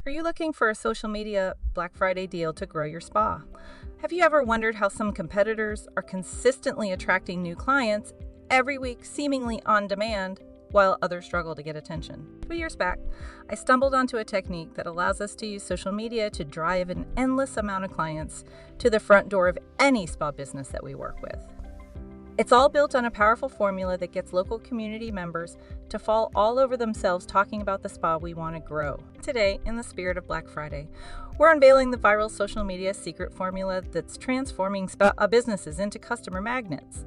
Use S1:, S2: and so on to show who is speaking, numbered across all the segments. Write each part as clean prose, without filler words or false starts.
S1: Are you looking for a social media Black Friday deal to grow your spa? Have you ever wondered how some competitors are consistently attracting new clients every week, seemingly on demand, while others struggle to get attention? 2 years back, I stumbled onto a technique that allows us to use social media to drive an endless amount of clients to the front door of any spa business that we work with. It's all built on a powerful formula that gets local community members to fall all over themselves talking about the spa we want to grow. Today, in the spirit of Black Friday, we're unveiling the viral social media secret formula that's transforming spa businesses into customer magnets.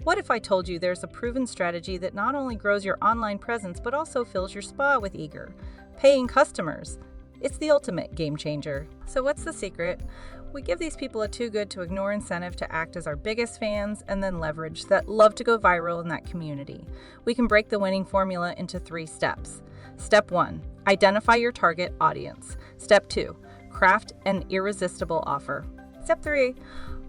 S1: What if I told you there's a proven strategy that not only grows your online presence but also fills your spa with eager, paying customers? It's the ultimate game changer. So what's the secret? We give these people a too good to ignore incentive to act as our biggest fans and then leverage that love to go viral in that community. We can break the winning formula into 3 steps. Step 1, identify your target audience. Step 2, craft an irresistible offer. Step 3,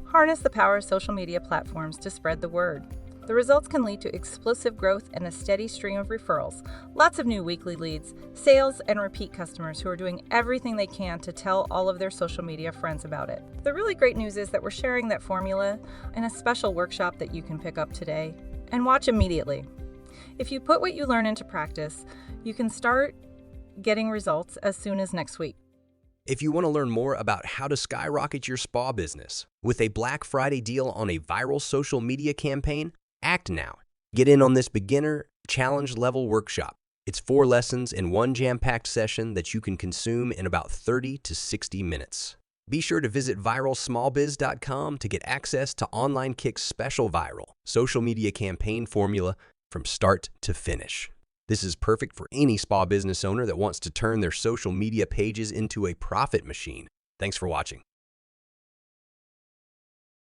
S1: harness the power of social media platforms to spread the word. The results can lead to explosive growth and a steady stream of referrals, lots of new weekly leads, sales, and repeat customers who are doing everything they can to tell all of their social media friends about it. The really great news is that we're sharing that formula in a special workshop that you can pick up today and watch immediately. If you put what you learn into practice, you can start getting results as soon as next week.
S2: If you want to learn more about how to skyrocket your spa business with a Black Friday deal on a viral social media campaign, act now. Get in on this beginner challenge level workshop. It's 4 lessons in 1 jam-packed session that you can consume in about 30 to 60 minutes. Be sure to visit viralsmallbiz.com to get access to OnlineKix special viral social media campaign formula from start to finish. This is perfect for any spa business owner that wants to turn their social media pages into a profit machine. Thanks for watching.